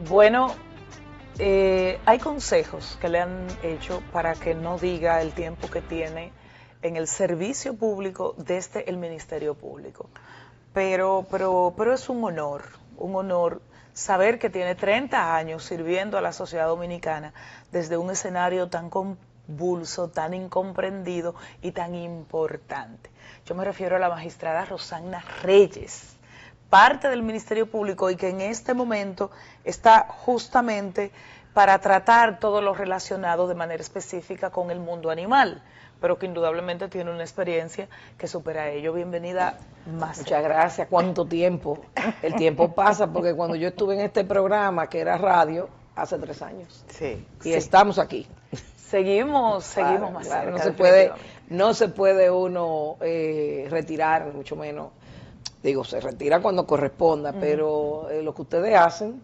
Bueno, hay consejos que le han hecho para que no diga el tiempo que tiene en el servicio público desde el Ministerio Público. Pero es un honor saber que tiene 30 años sirviendo a la sociedad dominicana desde un escenario tan convulso, tan incomprendido y tan importante. Yo me refiero a la magistrada Rosagna Reyes, parte del Ministerio Público y que en este momento está justamente para tratar todo lo relacionado de manera específica con el mundo animal, pero que indudablemente tiene una experiencia que supera a ello. Bienvenida, más. Muchas gracias. ¿Cuánto tiempo? El tiempo pasa porque cuando yo estuve en este programa, que era radio, hace 3 años. Sí. Y estamos aquí. Seguimos más claro, cerca. no se puede uno retirar, mucho menos. Digo, se retira cuando corresponda, pero lo que ustedes hacen,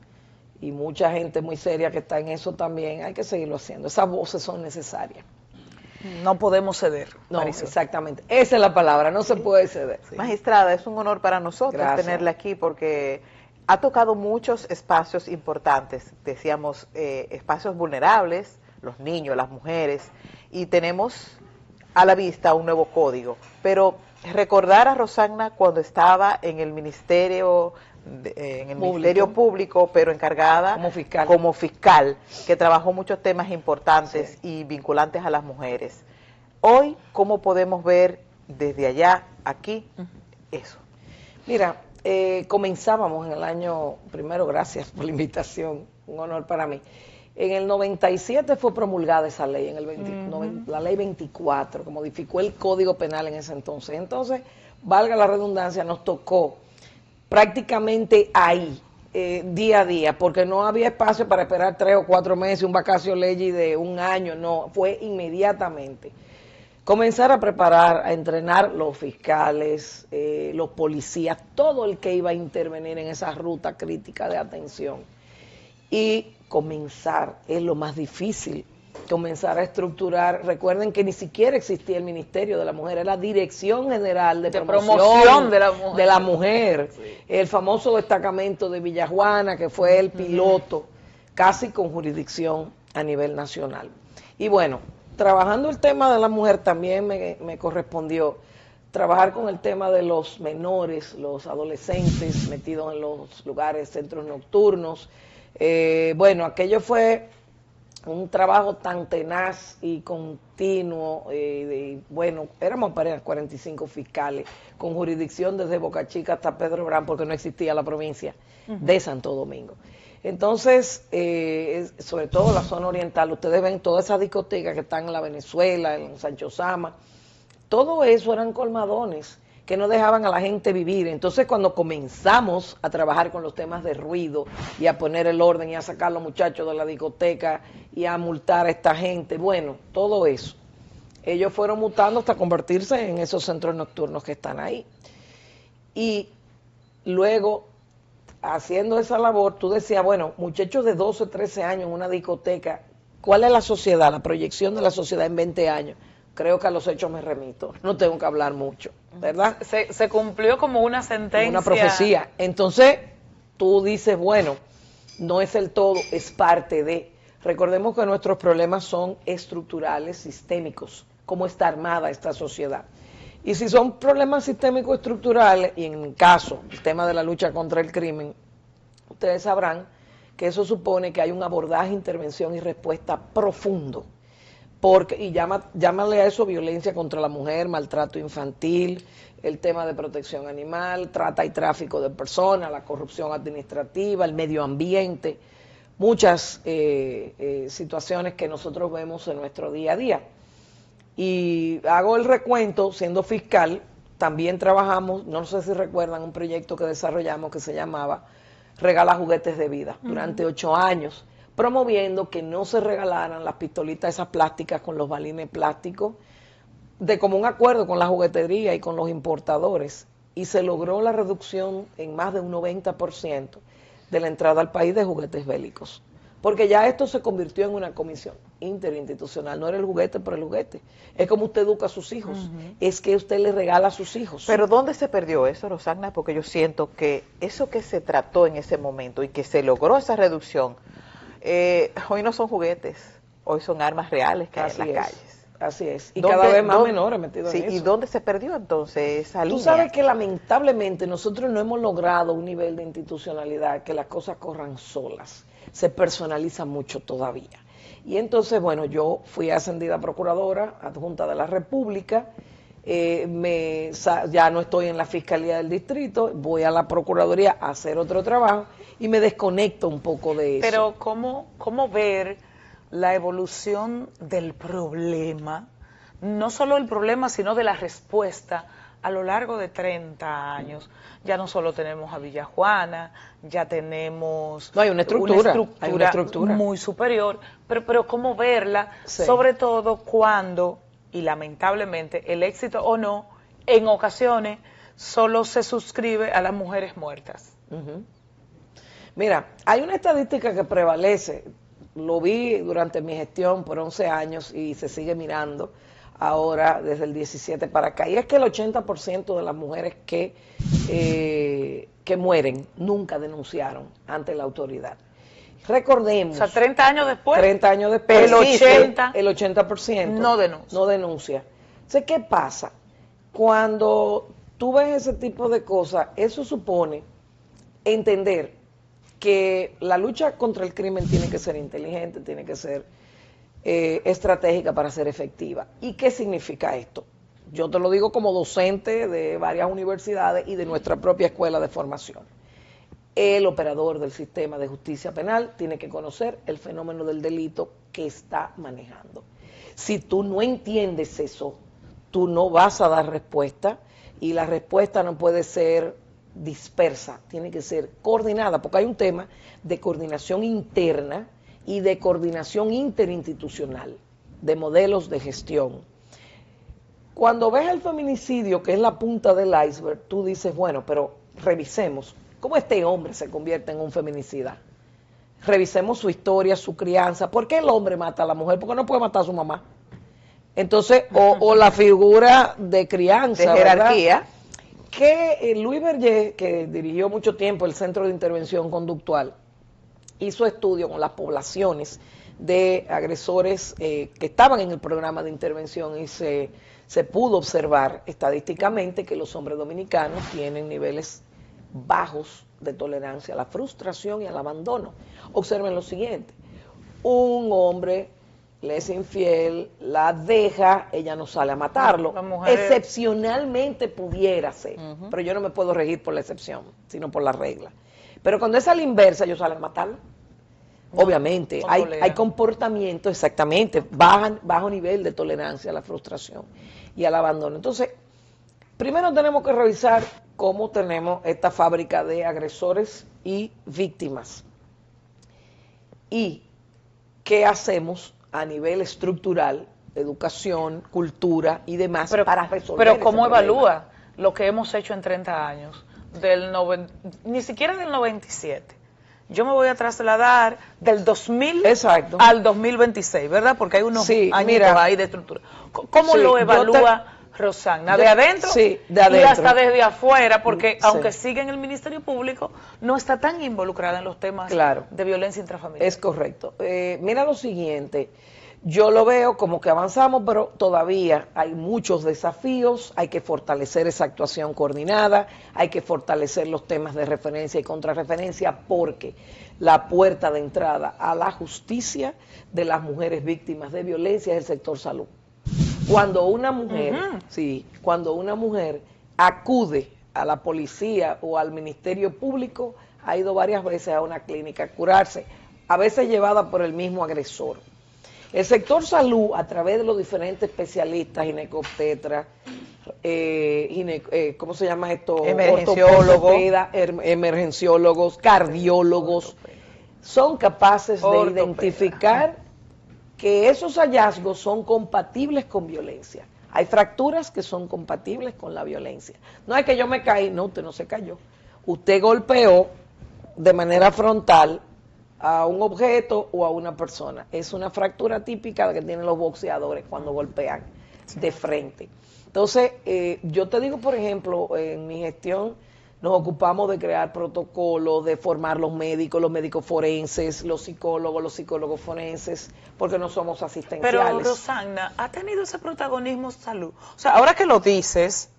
y mucha gente muy seria que está en eso también, hay que seguirlo haciendo. Esas voces son necesarias. No podemos ceder. No, Marisol. exactamente. Esa es la palabra, no se puede ceder. Sí. Magistrada, es un honor para nosotros tenerla aquí porque ha tocado muchos espacios importantes. Decíamos, espacios vulnerables, los niños, las mujeres, y tenemos a la vista un nuevo código. Pero recordar a Rosagna cuando estaba en el Ministerio Ministerio Público, pero encargada como fiscal, que trabajó muchos temas importantes y vinculantes a las mujeres. Hoy, ¿cómo podemos ver desde allá, aquí, eso? Mira, comenzábamos en el año, primero gracias por la invitación, un honor para mí. En el 97 fue promulgada esa ley, en el la ley 24, que modificó el Código Penal en ese entonces. Entonces, valga la redundancia, nos tocó prácticamente ahí, día a día, porque no había espacio para esperar 3 o 4 meses, un vacacio ley de 1 año, no, fue inmediatamente. Comenzar a preparar, a entrenar los fiscales, los policías, todo el que iba a intervenir en esa ruta crítica de atención. Y comenzar, es lo más difícil, comenzar a estructurar. Recuerden que ni siquiera existía el Ministerio de la Mujer, era la Dirección General de Promoción de la Mujer. Sí. El famoso destacamento de Villajuana, que fue el piloto, casi con jurisdicción a nivel nacional. Y bueno, trabajando el tema de la mujer también me correspondió trabajar con el tema de los menores, los adolescentes metidos en los lugares, centros nocturnos. Bueno, aquello fue un trabajo tan tenaz y continuo, bueno, éramos apenas 45 fiscales, con jurisdicción desde Boca Chica hasta Pedro Brán, porque no existía la provincia de Santo Domingo. Entonces, sobre todo la zona oriental, ustedes ven todas esas discotecas que están en la Venezuela, en Sancho Sama, todo eso eran colmadones que no dejaban a la gente vivir. Entonces, cuando comenzamos a trabajar con los temas de ruido y a poner el orden y a sacar a los muchachos de la discoteca y a multar a esta gente, bueno, todo eso, ellos fueron mutando hasta convertirse en esos centros nocturnos que están ahí. Y luego, haciendo esa labor, tú decías, bueno, muchachos de 12, 13 años en una discoteca, ¿cuál es la sociedad, la proyección de la sociedad en 20 años? Creo que a los hechos me remito, no tengo que hablar mucho, ¿verdad? Se cumplió como una sentencia. Una profecía. Entonces, tú dices, bueno, no es el todo, es parte de. Recordemos que nuestros problemas son estructurales, sistémicos, cómo está armada esta sociedad. Y si son problemas sistémicos estructurales, y en el caso, el tema de la lucha contra el crimen, ustedes sabrán que eso supone que hay un abordaje, intervención y respuesta profundo. Porque, y llámale a eso violencia contra la mujer, maltrato infantil, el tema de protección animal, trata y tráfico de personas, la corrupción administrativa, el medio ambiente, muchas situaciones que nosotros vemos en nuestro día a día. Y hago el recuento, siendo fiscal, también trabajamos, no sé si recuerdan, un proyecto que desarrollamos que se llamaba Regala Juguetes de Vida, durante 8 años, promoviendo que no se regalaran las pistolitas esas plásticas con los balines plásticos, de común acuerdo con la juguetería y con los importadores, y se logró la reducción en más de un 90% de la entrada al país de juguetes bélicos. porque ya esto se convirtió en una comisión interinstitucional, no era el juguete por el juguete, es como usted educa a sus hijos, es que usted le regala a sus hijos. Pero ¿dónde se perdió eso, Rosagna? Porque yo siento que eso que se trató en ese momento y que se logró esa reducción, hoy no son juguetes, hoy son armas reales que hay en las calles. Así es, y cada vez más menores metidos en eso. ¿Y dónde se perdió entonces esa línea? Tú sabes que lamentablemente nosotros no hemos logrado un nivel de institucionalidad que las cosas corran solas, se personaliza mucho todavía. Y entonces, bueno, yo fui ascendida a procuradora adjunta de la República, ya no estoy en la Fiscalía del Distrito, voy a la Procuraduría a hacer otro trabajo y me desconecto un poco de eso. Pero ¿cómo ver la evolución del problema, no solo el problema, sino de la respuesta a lo largo de 30 años? Ya no solo tenemos a Villajuana, ya tenemos hay una estructura muy superior, pero cómo verla, sobre todo cuando, y lamentablemente, el éxito o no, en ocasiones, solo se suscribe a las mujeres muertas. Mira, hay una estadística que prevalece, lo vi durante mi gestión por 11 años y se sigue mirando ahora desde el 17 para acá, y es que el 80% de las mujeres que mueren nunca denunciaron ante la autoridad. Recordemos. O sea, 30 años después. 30 años después. El 80% no denuncia. No denuncia. Entonces, ¿qué pasa? Cuando tú ves ese tipo de cosas, eso supone entender que la lucha contra el crimen tiene que ser inteligente, tiene que ser estratégica para ser efectiva. ¿Y qué significa esto? Yo te lo digo como docente de varias universidades y de nuestra propia escuela de formación. El operador del sistema de justicia penal tiene que conocer el fenómeno del delito que está manejando. Si tú no entiendes eso, tú no vas a dar respuesta, y la respuesta no puede ser dispersa, tiene que ser coordinada, porque hay un tema de coordinación interna y de coordinación interinstitucional, de modelos de gestión. Cuando ves el feminicidio, que es la punta del iceberg, tú dices, bueno, pero revisemos cómo este hombre se convierte en un feminicida. Revisemos su historia, su crianza. ¿Por qué el hombre mata a la mujer? Porque no puede matar a su mamá. Entonces, o la figura de crianza, de jerarquía, ¿verdad? Que Luis Berger, que dirigió mucho tiempo el Centro de Intervención Conductual, hizo estudio con las poblaciones de agresores que estaban en el programa de intervención, y se pudo observar estadísticamente que los hombres dominicanos tienen niveles bajos de tolerancia a la frustración y al abandono. Observen lo siguiente: un hombre le es infiel, la deja, ella no sale a matarlo. Excepcionalmente pudiera ser, pero yo no me puedo regir por la excepción, sino por la regla. Pero cuando es a la inversa, ellos salen a matarlo. Obviamente, hay comportamientos, exactamente, bajo nivel de tolerancia a la frustración y al abandono. Entonces, primero tenemos que revisar cómo tenemos esta fábrica de agresores y víctimas. Y qué hacemos a nivel estructural, educación, cultura y demás, para resolver. Pero ¿cómo evalúa lo que hemos hecho en 30 años? Ni siquiera del 97. Yo me voy a trasladar del 2000 al 2026, ¿verdad? Porque hay unos añitos ahí de estructura. ¿Cómo lo evalúa Rosagna? ¿De adentro? Sí, de adentro. Y hasta desde afuera, porque aunque sigue en el Ministerio Público, no está tan involucrada en los temas de violencia intrafamiliar. Es correcto. Mira lo siguiente, yo lo veo como que avanzamos, pero todavía hay muchos desafíos, hay que fortalecer esa actuación coordinada, hay que fortalecer los temas de referencia y contrarreferencia, porque la puerta de entrada a la justicia de las mujeres víctimas de violencia es el sector salud. Cuando una mujer, cuando una mujer acude a la policía o al Ministerio Público, ha ido varias veces a una clínica a curarse, a veces llevada por el mismo agresor. El sector salud, a través de los diferentes especialistas, ginecobstetras, ¿cómo se llama esto? Emergenciólogos, cardiólogos, son capaces de identificar que esos hallazgos son compatibles con violencia. Hay fracturas que son compatibles con la violencia. No es que yo me caí, no, usted no se cayó. Usted golpeó de manera frontal a un objeto o a una persona. Es una fractura típica que tienen los boxeadores cuando golpean de frente. Entonces, yo te digo, por ejemplo, en mi gestión nos ocupamos de crear protocolos, de formar los médicos forenses, los psicólogos forenses, porque no somos asistenciales. Pero, Rosagna, ¿ha tenido ese protagonismo salud? O sea, ahora que lo dices,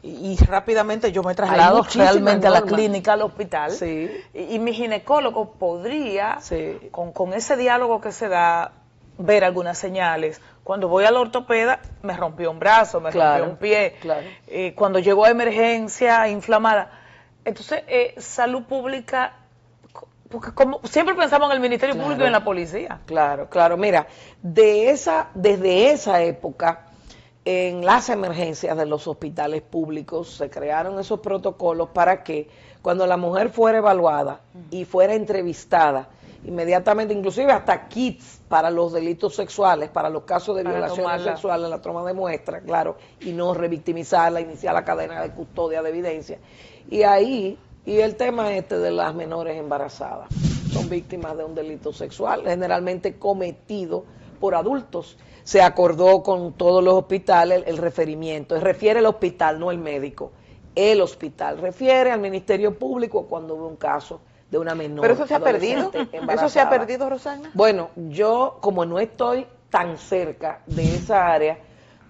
y rápidamente yo me traslado realmente a la clínica, al hospital, sí. y mi ginecólogo podría, sí. con ese diálogo que se da, ver algunas señales. Cuando voy al ortopeda, me rompió un brazo, me rompió un pie. Claro. Cuando llego a emergencia inflamada. Entonces, salud pública, porque como siempre pensamos en el Ministerio Público y en la policía. Claro, claro. Mira, desde esa época, en las emergencias de los hospitales públicos se crearon esos protocolos para que cuando la mujer fuera evaluada y fuera entrevistada, inmediatamente, inclusive hasta kits para los delitos sexuales, para los casos de violaciones sexuales, la toma de muestra, claro, y no revictimizarla, iniciar la cadena de custodia de evidencia. Y ahí, y el tema de las menores embarazadas, son víctimas de un delito sexual, generalmente cometido por adultos. Se acordó con todos los hospitales el referimiento, refiere el hospital, no el médico. El hospital refiere al Ministerio Público cuando ve un caso de una menor. ¿Pero eso se ha perdido? ¿Eso se ha perdido, Rosagna? Bueno, yo como no estoy tan cerca de esa área,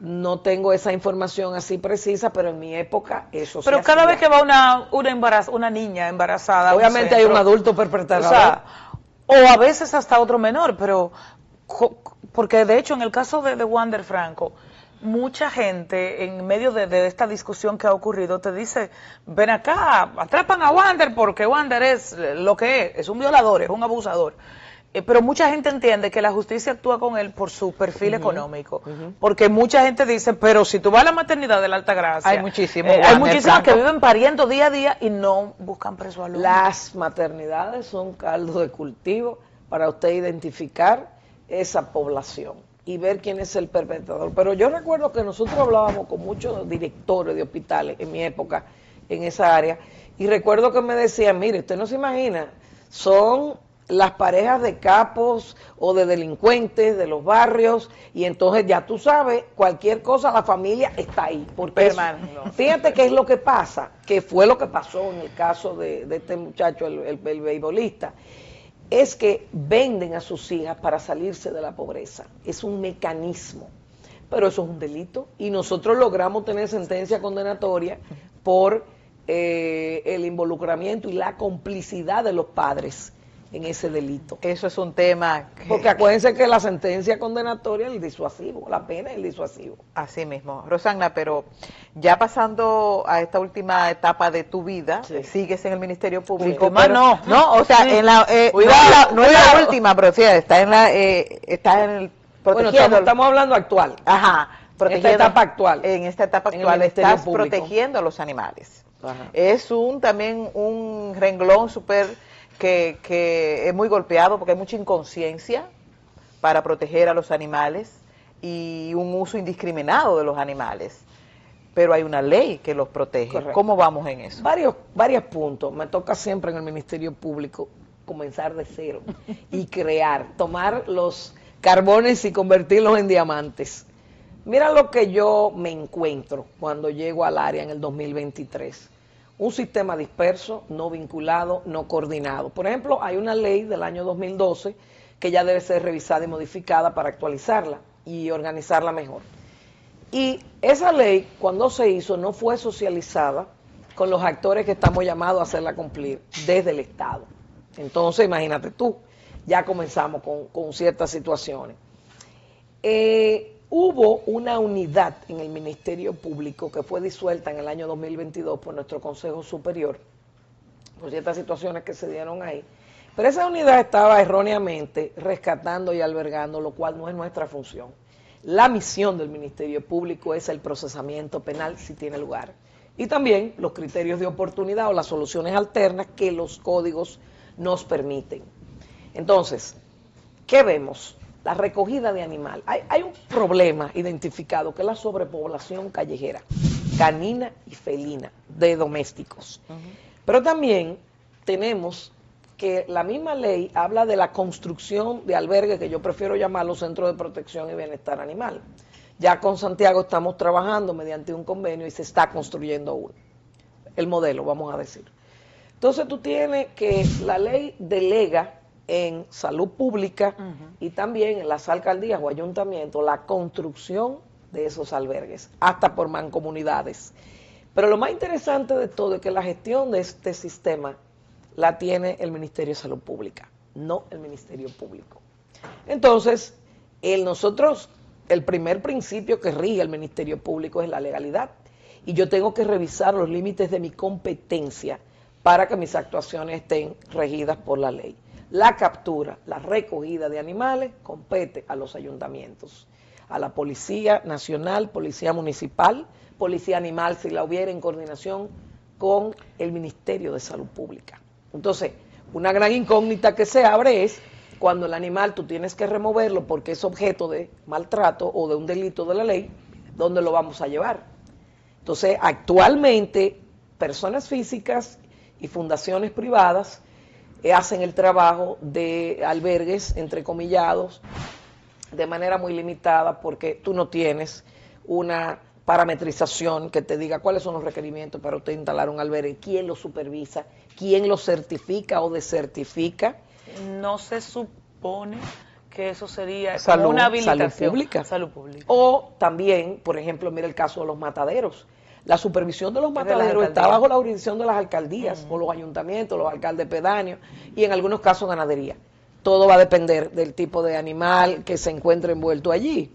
no tengo esa información así precisa, pero en mi época eso se hacía. Pero cada vez que va una niña embarazada, obviamente hay un adulto perpetrador. O sea, o a veces hasta otro menor, pero porque de hecho en el caso de Wander Franco, mucha gente en medio de esta discusión que ha ocurrido te dice, ven acá, atrapan a Wander porque Wander es lo que es un violador, es un abusador. Pero mucha gente entiende que la justicia actúa con él por su perfil económico, porque mucha gente dice, pero si tú vas a la maternidad de la Altagracia, hay muchísimos que viven pariendo día a día y no buscan preso al hombre. Las maternidades son caldo de cultivo para usted identificar esa población y ver quién es el perpetrador. Pero yo recuerdo que nosotros hablábamos con muchos directores de hospitales en mi época, en esa área, y recuerdo que me decían, mire, usted no se imagina, son las parejas de capos o de delincuentes de los barrios, y entonces ya tú sabes, cualquier cosa, la familia está ahí. Porque fíjate qué es lo que pasa, que fue lo que pasó en el caso de este muchacho, el beisbolista, es que venden a sus hijas para salirse de la pobreza. Es un mecanismo, pero eso es un delito, y nosotros logramos tener sentencia condenatoria por el involucramiento y la complicidad de los padres en ese delito. Eso es un tema porque acuérdense que la sentencia condenatoria es el disuasivo, la pena es el disuasivo. Así mismo, Rosagna, pero ya pasando a esta última etapa de tu vida, sigues en el Ministerio Público, pero, no, o sea, en la no es la última, pero sí, está en el protegiendo. Bueno, estamos hablando actual. Ajá, esta etapa actual. En esta etapa actual estás protegiendo a los animales. Ajá. Es también un renglón súper que es muy golpeado porque hay mucha inconsciencia para proteger a los animales y un uso indiscriminado de los animales. Pero hay una ley que los protege. Correcto. ¿Cómo vamos en eso? Varios puntos. Me toca siempre en el Ministerio Público comenzar de cero y crear, tomar los carbones y convertirlos en diamantes. Mira lo que yo me encuentro cuando llego al área en el 2023. Un sistema disperso, no vinculado, no coordinado. Por ejemplo, hay una ley del año 2012 que ya debe ser revisada y modificada para actualizarla y organizarla mejor. Y esa ley, cuando se hizo, no fue socializada con los actores que estamos llamados a hacerla cumplir desde el Estado. Entonces, imagínate tú, ya comenzamos con ciertas situaciones. Hubo una unidad en el Ministerio Público que fue disuelta en el año 2022 por nuestro Consejo Superior, por ciertas situaciones que se dieron ahí, pero esa unidad estaba erróneamente rescatando y albergando, lo cual no es nuestra función. La misión del Ministerio Público es el procesamiento penal si tiene lugar, y también los criterios de oportunidad o las soluciones alternas que los códigos nos permiten. Entonces, ¿qué vemos? La recogida de animal. Hay un problema identificado que es la sobrepoblación callejera, canina y felina, de domésticos. Pero también tenemos que la misma ley habla de la construcción de albergues, que yo prefiero llamarlos centros de protección y bienestar animal. Ya con Santiago estamos trabajando mediante un convenio y se está construyendo uno. El modelo, vamos a decir. Entonces tú tienes que la ley delega en salud pública y también en las alcaldías o ayuntamientos la construcción de esos albergues, hasta por mancomunidades. Pero lo más interesante de todo es que la gestión de este sistema la tiene el Ministerio de Salud Pública, no el Ministerio Público. Entonces, el primer principio que rige el Ministerio Público es la legalidad. Y yo tengo que revisar los límites de mi competencia para que mis actuaciones estén regidas por la ley. La captura, la recogida de animales compete a los ayuntamientos, a la Policía Nacional, Policía Municipal, Policía Animal, si la hubiera, en coordinación con el Ministerio de Salud Pública. Entonces, una gran incógnita que se abre es cuando el animal tú tienes que removerlo porque es objeto de maltrato o de un delito de la ley, ¿dónde lo vamos a llevar? Entonces, actualmente, personas físicas y fundaciones privadas hacen el trabajo de albergues, entrecomillados, de manera muy limitada porque tú no tienes una parametrización que te diga cuáles son los requerimientos para usted instalar un albergue, quién lo supervisa, quién lo certifica o desertifica. No se supone que eso sería como una habilitación. Salud pública. O también, por ejemplo, mira el caso de los mataderos. La supervisión de los mataderos está bajo la jurisdicción de las alcaldías o los ayuntamientos, los alcaldes pedáneos y en algunos casos ganadería. Todo va a depender del tipo de animal que se encuentre envuelto allí.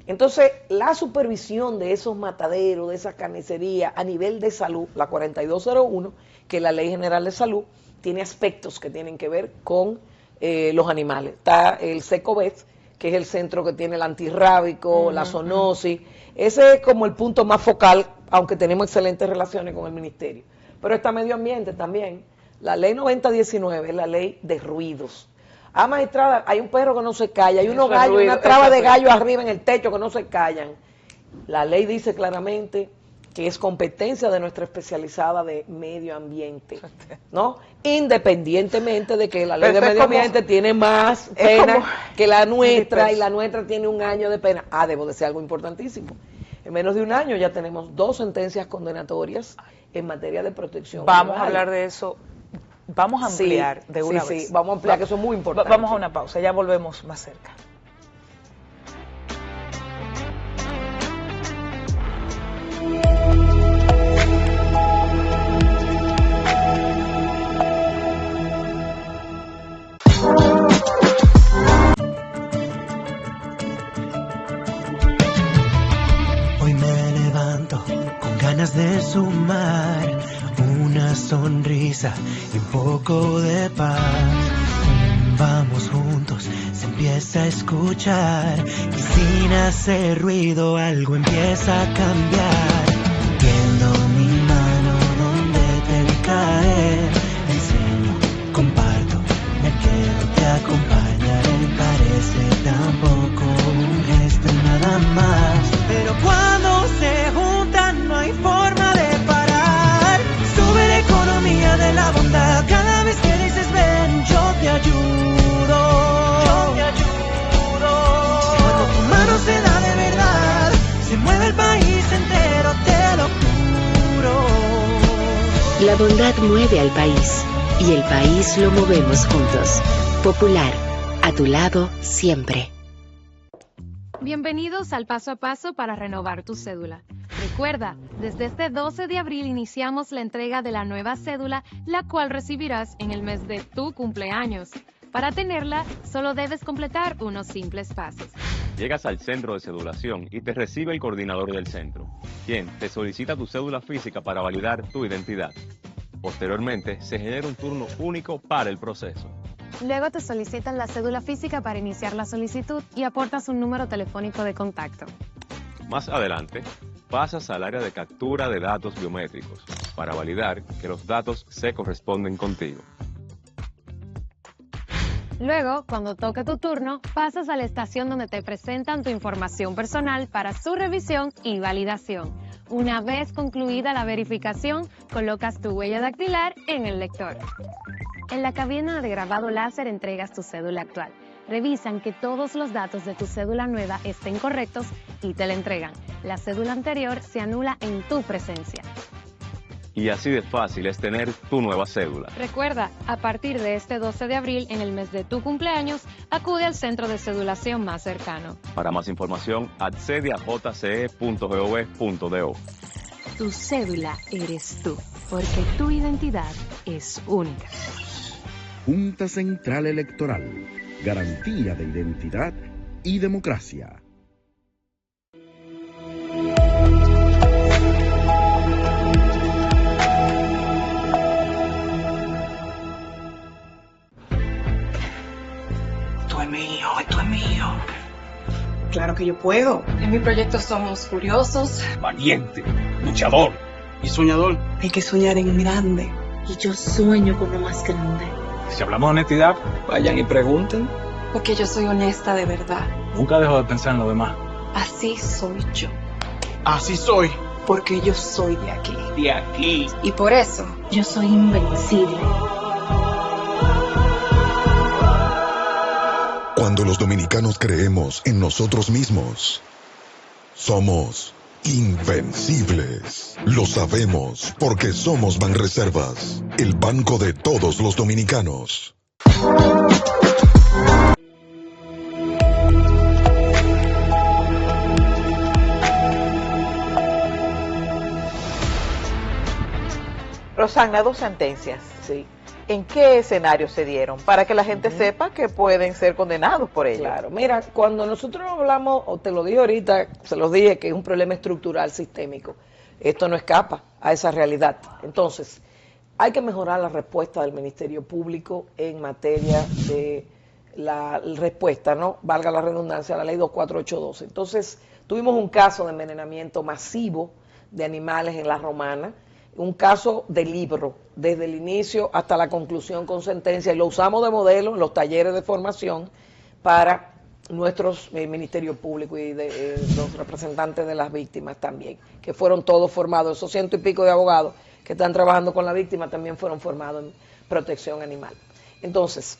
Entonces, la supervisión de esos mataderos, de esas carnicerías a nivel de salud, la 4201, que es la Ley General de Salud, tiene aspectos que tienen que ver con los animales. Está el SECOVET, que es el centro que tiene el antirrábico, la zoonosis. Ese es como el punto más focal, aunque tenemos excelentes relaciones con el ministerio. Pero está medio ambiente también. La ley 9019 es la ley de ruidos. Magistrada, hay un perro que no se calla, hay unos gallos, una traba de gallos arriba en el techo que no se callan. La ley dice claramente que es competencia de nuestra especializada de medio ambiente, ¿no? Independientemente de que la ley de medio ambiente tiene más pena que la nuestra y la nuestra tiene 1 año de pena. Debo decir algo importantísimo. En menos de 1 año ya tenemos 2 sentencias condenatorias en materia de protección. Vamos a hablar de eso. Vamos a ampliar de una vez. Sí, vamos a ampliar, que eso es muy importante. Vamos a una pausa, ya volvemos más cerca. Hoy me levanto con ganas de sumar una sonrisa y un poco de paz. Vamos juntos, se empieza a escuchar y sin hacer ruido algo empieza a cambiar. Tiendo mi mano donde te vi caer, enseño, comparto, me quedo, te acompañaré. Parece tampoco un gesto y nada más, pero cuando se juntan no hay forma de parar. Sube la economía de la bondad cada vez que dices ven, yo te ayudo. Yo te ayudo. Cuando tu mano se da de verdad, se mueve el país entero, te lo juro. La bondad mueve al país y el país lo movemos juntos. Popular, a tu lado siempre. Bienvenidos al Paso a Paso para renovar tu cédula. Recuerda, desde este 12 de abril iniciamos la entrega de la nueva cédula, la cual recibirás en el mes de tu cumpleaños. Para tenerla, solo debes completar unos simples pasos. Llegas al centro de cedulación y te recibe el coordinador del centro, quien te solicita tu cédula física para validar tu identidad. Posteriormente, se genera un turno único para el proceso. Luego te solicitan la cédula física para iniciar la solicitud y aportas un número telefónico de contacto. Más adelante, pasas al área de captura de datos biométricos para validar que los datos se corresponden contigo. Luego, cuando toque tu turno, pasas a la estación donde te presentan tu información personal para su revisión y validación. Una vez concluida la verificación, colocas tu huella dactilar en el lector. En la cabina de grabado láser entregas tu cédula actual. Revisan que todos los datos de tu cédula nueva estén correctos y te la entregan. La cédula anterior se anula en tu presencia. Y así de fácil es tener tu nueva cédula. Recuerda, a partir de este 12 de abril, en el mes de tu cumpleaños, acude al centro de cedulación más cercano. Para más información, accede a jce.gov.do. Tu cédula eres tú, porque tu identidad es única. Junta Central Electoral. Garantía de identidad y democracia. Esto es mío. Claro que yo puedo. En mi proyecto somos curiosos, valiente, luchador y soñador. Hay que soñar en grande. Y yo sueño con lo más grande. Si hablamos de honestidad, vayan y pregunten. Porque yo soy honesta de verdad. Nunca dejo de pensar en lo demás. Así soy yo. Así soy. Porque yo soy de aquí. De aquí. Y por eso, yo soy invencible. Cuando los dominicanos creemos en nosotros mismos, somos invencibles. Lo sabemos porque somos Banreservas, el banco de todos los dominicanos. Rosagna, 2 sentencias. Sí. ¿En qué escenario se dieron? Para que la gente sepa que pueden ser condenados por ello. Claro, mira, cuando nosotros hablamos, o te lo dije ahorita, se los dije que es un problema estructural sistémico. Esto no escapa a esa realidad. Entonces, hay que mejorar la respuesta del Ministerio Público en materia de la respuesta, ¿no? Valga la redundancia, a la ley 24812. Entonces, tuvimos un caso de envenenamiento masivo de animales en La Romana, un caso de libro, desde el inicio hasta la conclusión con sentencia, y lo usamos de modelo en los talleres de formación para nuestros Ministerio Público y de los representantes de las víctimas también, que fueron todos formados, esos 100 y pico de abogados que están trabajando con la víctima también fueron formados en protección animal. Entonces,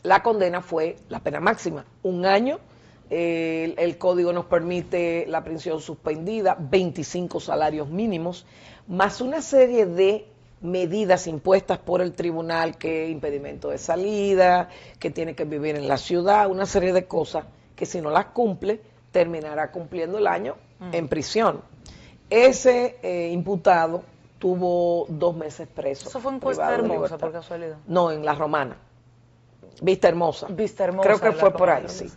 la condena fue la pena máxima, 1 año. El código nos permite la prisión suspendida, 25 salarios mínimos, más una serie de medidas impuestas por el tribunal, que impedimento de salida, que tiene que vivir en la ciudad, una serie de cosas que si no las cumple, terminará cumpliendo el año en prisión. Ese imputado tuvo 2 meses preso. ¿Eso fue en Puesta Hermosa, por casualidad? No, en La Romana. Vista Hermosa. Vista Hermosa. Creo que fue por ahí, sí.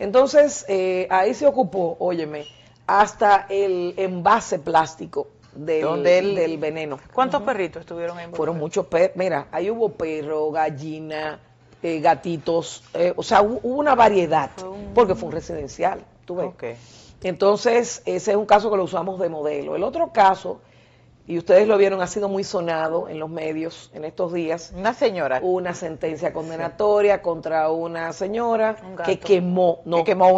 Entonces, ahí se ocupó, óyeme, hasta el envase plástico del veneno. ¿Cuántos perritos estuvieron ahí? Fueron muchos perros. Mira, ahí hubo perro, gallina, gatitos, o sea, hubo una variedad, porque fue un residencial, tú ves. Okay. Entonces, ese es un caso que lo usamos de modelo. El otro caso, y ustedes lo vieron, ha sido muy sonado en los medios en estos días. Una señora. Una sentencia condenatoria contra una señora que quemó, una perra. Quemó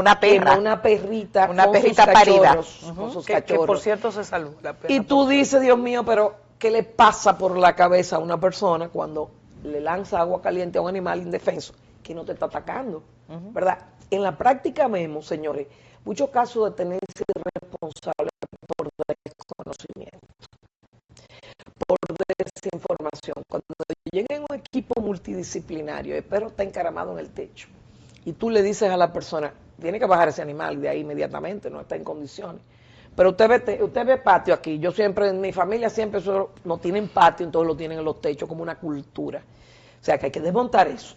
una perrita. Una perrita parida. Con sus que cachorros. Por cierto se salvó la perra. Y tú dices, Dios mío, pero ¿qué le pasa por la cabeza a una persona cuando le lanza agua caliente a un animal indefenso que no te está atacando? ¿Verdad? En la práctica vemos, señores, muchos casos de tenencia irresponsable por desconocimiento, por desinformación. Cuando llega un equipo multidisciplinario, el perro está encaramado en el techo y tú le dices a la persona, tiene que bajar ese animal de ahí inmediatamente, no está en condiciones. Pero usted ve patio aquí. Yo siempre, en mi familia siempre no tienen patio, entonces lo tienen en los techos como una cultura. O sea que hay que desmontar eso.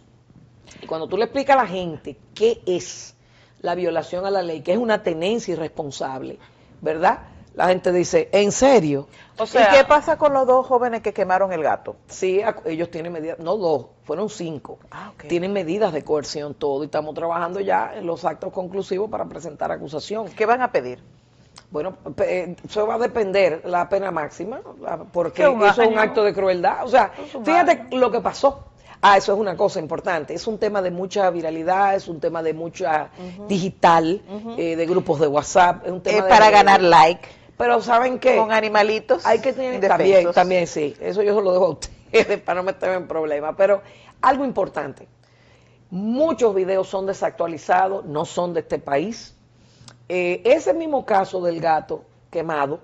Y cuando tú le explicas a la gente qué es la violación a la ley, que es una tenencia irresponsable, ¿verdad? La gente dice, ¿en serio? O sea, ¿y qué pasa con los 2 jóvenes que quemaron el gato? Sí, ellos tienen medidas, no 2, fueron 5. Okay. Tienen medidas de coerción todo y estamos trabajando ya en los actos conclusivos para presentar acusación. ¿Qué van a pedir? Bueno, eso va a depender la pena máxima, porque eso es un acto de crueldad. O sea, fíjate lo que pasó. Eso es una cosa importante. Es un tema de mucha viralidad, es un tema de mucha digital, de grupos de WhatsApp. Es un tema para ganar like. Pero ¿saben qué? Con animalitos hay que tener indefensos. También sí. Eso yo se lo dejo a usted. para no meterme en problemas. Pero algo importante, muchos videos son desactualizados, no son de este país. Ese mismo caso del gato quemado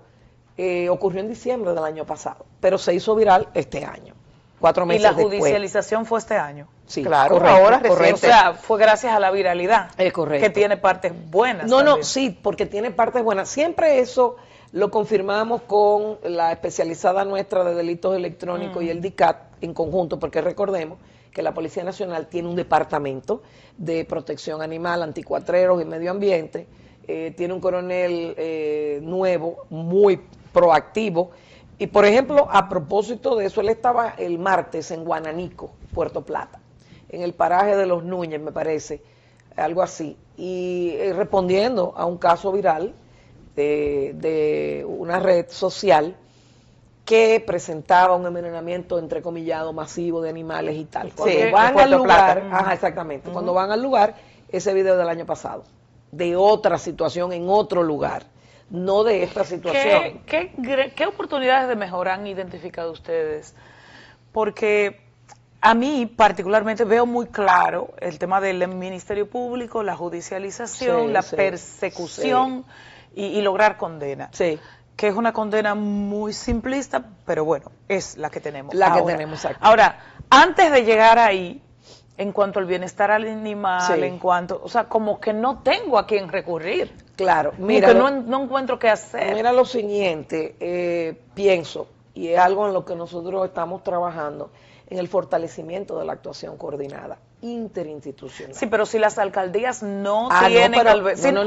ocurrió en diciembre del año pasado, pero se hizo viral este año, 4 meses después. Y la judicialización fue este año. Sí, claro, correcto, ahora correcto. O sea, fue gracias a la viralidad. Es correcto. Que tiene partes buenas. No, también. no, sí, porque tiene partes buenas. Siempre eso lo confirmamos con la especializada nuestra de delitos electrónicos y el DICAT en conjunto, porque recordemos que la Policía Nacional tiene un departamento de protección animal, anticuatreros y medio ambiente. Tiene un coronel nuevo, muy proactivo. Y, por ejemplo, a propósito de eso, él estaba el martes en Guananico, Puerto Plata, en el paraje de los Núñez, me parece, algo así, y respondiendo a un caso viral de una red social que presentaba un envenenamiento entrecomillado masivo de animales y tal. Cuando van al lugar, exactamente, cuando van al lugar, ese video del año pasado, de otra situación en otro lugar, no de esta situación. ¿Qué oportunidades de mejora han identificado ustedes? Porque a mí particularmente veo muy claro el tema del Ministerio Público, la judicialización, la persecución y lograr condena. Sí. Que es una condena muy simplista, pero bueno, es la que tenemos. Que tenemos aquí. Ahora, antes de llegar ahí, en cuanto al bienestar animal, en cuanto, o sea, como que no tengo a quién recurrir. Claro, mira, no encuentro qué hacer. Mira lo siguiente, pienso, y es algo en lo que nosotros estamos trabajando, en el fortalecimiento de la actuación coordinada interinstitucional. Sí, pero si las alcaldías no tienen...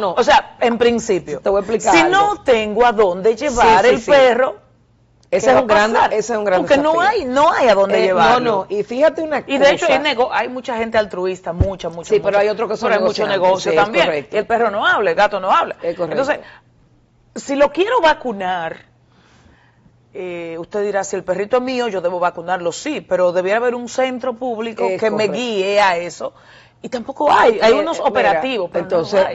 No. O sea, en principio, te voy a explicar si algo. No tengo a dónde llevar el perro... Ese es un gran porque desafío. no hay a dónde llevarlo. No, y fíjate una cosa. Y de hecho hay mucha gente altruista, mucha. Sí, pero hay otros que son pero hay mucho negocio también. Y el perro no habla, el gato no habla. Es correcto. Entonces, si lo quiero vacunar, usted dirá, si el perrito es mío, yo debo vacunarlo, sí, pero debiera haber un centro público que me guíe a eso. Y tampoco hay unos operativos. Mira, entonces,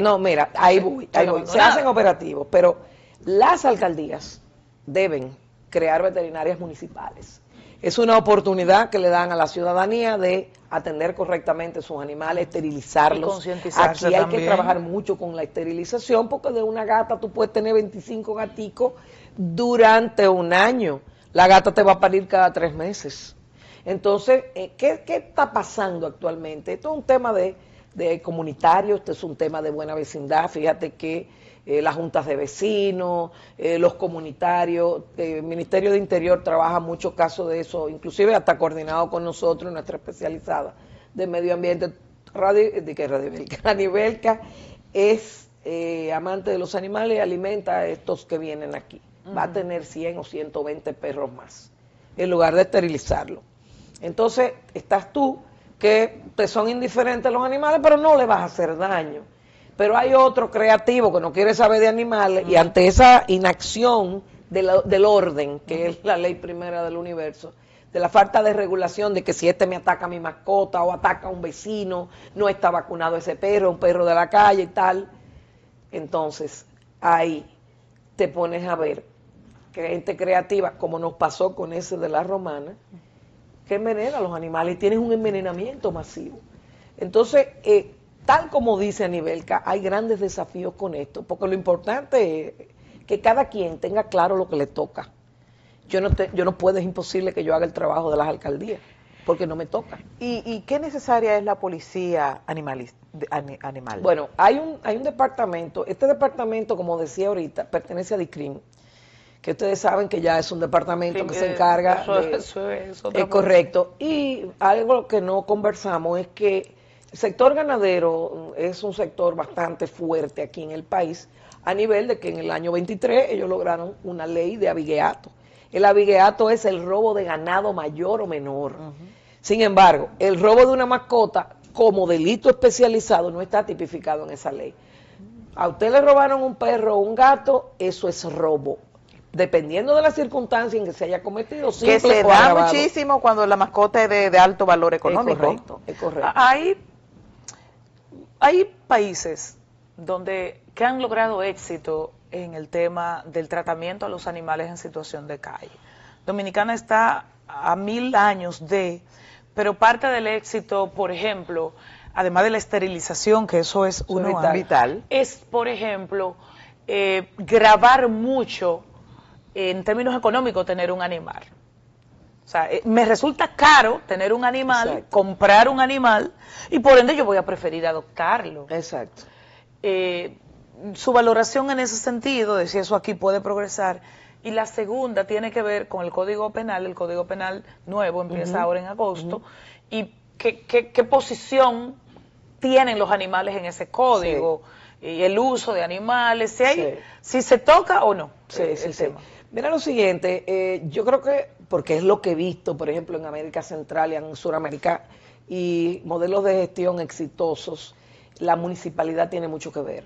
ahí voy. Se hacen operativos, pero las alcaldías deben crear veterinarias municipales. Es una oportunidad que le dan a la ciudadanía de atender correctamente sus animales, esterilizarlos. Y concientizarse Aquí hay también. que trabajar mucho con la esterilización, porque de una gata tú puedes tener 25 gaticos durante un año. La gata te va a parir cada 3 meses. Entonces, ¿qué está pasando actualmente? Esto es un tema de comunitario, esto es un tema de buena vecindad. Fíjate que las juntas de vecinos, los comunitarios, el Ministerio de Interior trabaja muchos casos de eso, inclusive hasta coordinado con nosotros, nuestra especializada de medio ambiente. Ranibelka es amante de los animales y alimenta a estos que vienen aquí. Va a tener 100 o 120 perros más, en lugar de esterilizarlo. Entonces, estás tú, que te son indiferentes los animales, pero no le vas a hacer daño. Pero hay otro creativo que no quiere saber de animales y ante esa inacción del orden, que es la ley primera del universo, de la falta de regulación de que si me ataca a mi mascota o ataca a un vecino, no está vacunado ese perro, un perro de la calle y tal, entonces ahí te pones a ver que gente creativa, como nos pasó con ese de la Romana, que envenena a los animales y tienes un envenenamiento masivo. Entonces, tal como dice Anibelka, hay grandes desafíos con esto, porque lo importante es que cada quien tenga claro lo que le toca. Yo no puedo, es imposible que yo haga el trabajo de las alcaldías, porque no me toca. ¿Y qué necesaria es la policía animal? Bueno, hay un departamento, este departamento, como decía ahorita, pertenece a DICRIM, que ustedes saben que ya es un departamento que se encarga eso es correcto. Y algo que no conversamos es que el sector ganadero es un sector bastante fuerte aquí en el país, a nivel de que en el año 23 ellos lograron una ley de abigueato. El abigueato es el robo de ganado mayor o menor. Sin embargo, el robo de una mascota como delito especializado no está tipificado en esa ley. A usted le robaron un perro o un gato, eso es robo. Dependiendo de la circunstancia en que se haya cometido, que se da muchísimo cuando la mascota es de alto valor económico. Es correcto. Hay países que han logrado éxito en el tema del tratamiento a los animales en situación de calle, Dominicana está a 1000 años pero parte del éxito, por ejemplo, además de la esterilización, que eso es vital, es, por ejemplo, grabar mucho en términos económicos tener un animal. O sea, me resulta caro tener un animal, exacto, comprar un animal, y por ende yo voy a preferir adoptarlo. Exacto. Su valoración en ese sentido, de si eso aquí puede progresar. Y la segunda tiene que ver con el Código Penal. El Código Penal nuevo empieza ahora en agosto. Y qué posición tienen los animales en ese código, y el uso de animales, si se toca o no el tema. Mira lo siguiente, yo creo que, porque es lo que he visto, por ejemplo, en América Central y en Sudamérica, y modelos de gestión exitosos, la municipalidad tiene mucho que ver,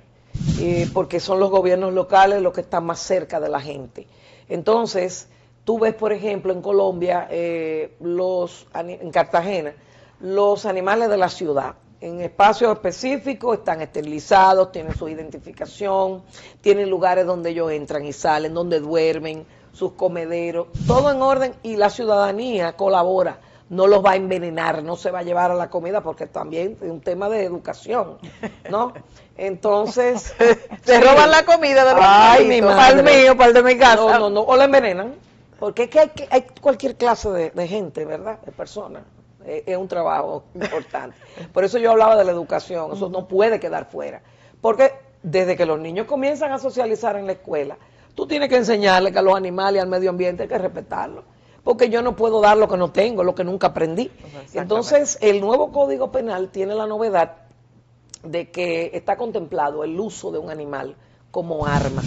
porque son los gobiernos locales los que están más cerca de la gente. Entonces, tú ves, por ejemplo, en Colombia, en Cartagena, los animales de la ciudad, en espacios específicos, están esterilizados, tienen su identificación, tienen lugares donde ellos entran y salen, donde duermen, sus comederos, todo en orden, y la ciudadanía colabora, no los va a envenenar, no se va a llevar a la comida, porque también es un tema de educación, ¿no? Entonces, se roban la comida de los animalitos. Para el mío, para el de mi casa. No, o la envenenan, porque es que hay cualquier clase de gente, ¿verdad?, de personas. Es un trabajo importante. Por eso yo hablaba de la educación, eso no puede quedar fuera. Porque desde que los niños comienzan a socializar en la escuela, tú tienes que enseñarles que a los animales y al medio ambiente hay que respetarlos. Porque yo no puedo dar lo que no tengo, lo que nunca aprendí. Entonces, el nuevo Código Penal tiene la novedad de que está contemplado el uso de un animal como arma,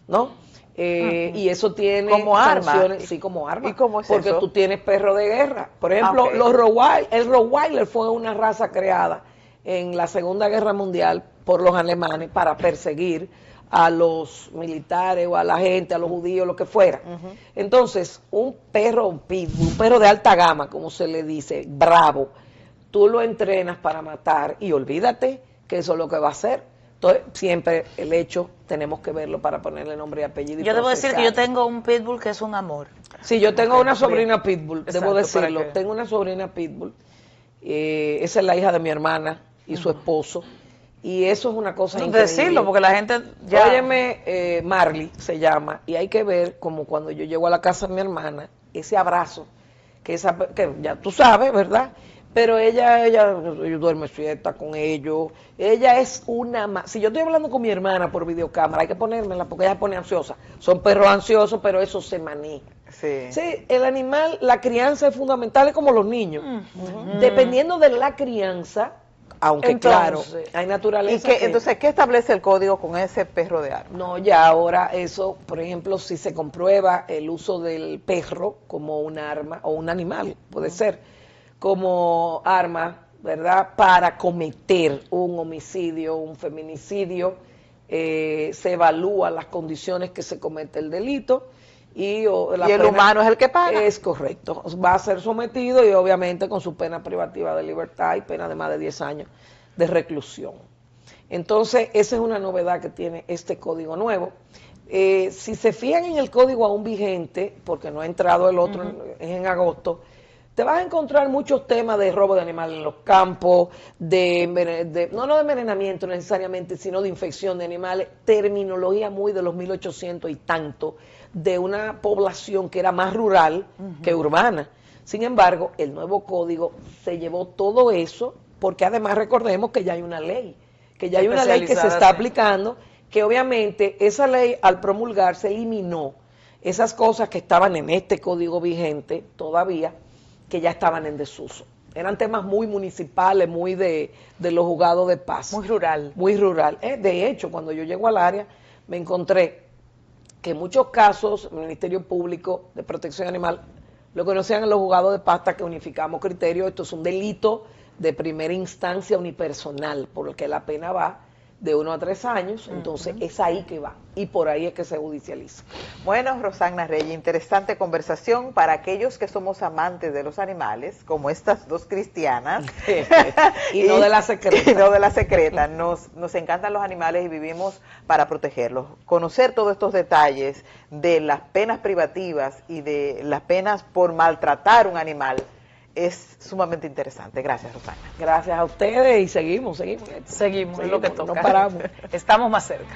¿no? Y eso tiene como sanciones, arma. Sí, como arma. ¿Y cómo es porque eso? Tú tienes perro de guerra. Por ejemplo, el Rottweiler fue una raza creada en la Segunda Guerra Mundial por los alemanes para perseguir a los militares o a la gente, a los judíos, lo que fuera. Entonces, un perro pitbull, un perro de alta gama, como se le dice, bravo, tú lo entrenas para matar y olvídate que eso es lo que va a hacer. Entonces, siempre el hecho tenemos que verlo para ponerle nombre y apellido. Yo debo decir que yo tengo un pitbull que es un amor. Sí, yo tengo una sobrina pitbull, Exacto, debo decirlo. Tengo una sobrina pitbull. Esa es la hija de mi hermana y su esposo. Y eso es una cosa increíble. Decirlo, porque la gente ya... Óyeme, Marley se llama, y hay que ver como cuando yo llego a la casa de mi hermana, ese abrazo, que ya tú sabes, ¿verdad? Pero ella duerme siesta con ellos, ella es si yo estoy hablando con mi hermana por videocámara, hay que ponérmela porque ella se pone ansiosa, son perros ansiosos, pero eso se maneja. Sí, el animal, la crianza es fundamental, es como los niños, dependiendo de la crianza, aunque entonces, claro, hay naturaleza. Entonces, ¿qué establece el código con ese perro de arma? No, ya ahora eso, por ejemplo, si se comprueba el uso del perro como un arma, o un animal, puede ser, como arma, ¿verdad?, para cometer un homicidio, un feminicidio, se evalúan las condiciones que se comete el delito y el humano es el que paga. Es correcto, va a ser sometido y obviamente con su pena privativa de libertad y pena de más de 10 años de reclusión. Entonces, esa es una novedad que tiene este código nuevo. Si se fijan en el código aún vigente, porque no ha entrado el otro en agosto, te vas a encontrar muchos temas de robo de animales en los campos, no de envenenamiento necesariamente, sino de infección de animales, terminología muy de los 1800 y tanto, de una población que era más rural que urbana. Sin embargo, el nuevo código se llevó todo eso, porque además recordemos que ya hay una ley, que se está aplicando, que obviamente esa ley al promulgarse eliminó esas cosas que estaban en este código vigente todavía, que ya estaban en desuso. Eran temas muy municipales, muy de los juzgados de paz. Muy rural. Muy rural. De hecho, cuando yo llego al área, me encontré que en muchos casos el Ministerio Público de Protección Animal lo conocían en los juzgados de paz hasta que unificamos criterios. Esto es un delito de primera instancia unipersonal, por el que la pena va de 1 a 3 años, entonces es ahí que va, y por ahí es que se judicializa. Bueno, Rosana Reyes, interesante conversación para aquellos que somos amantes de los animales, como estas dos cristianas. y no de la secreta. Y no de la secreta. Nos encantan los animales y vivimos para protegerlos. Conocer todos estos detalles de las penas privativas y de las penas por maltratar un animal es sumamente interesante. Gracias, Rosana. Gracias a ustedes y seguimos. Seguimos, es lo que toca. No paramos. Estamos más cerca.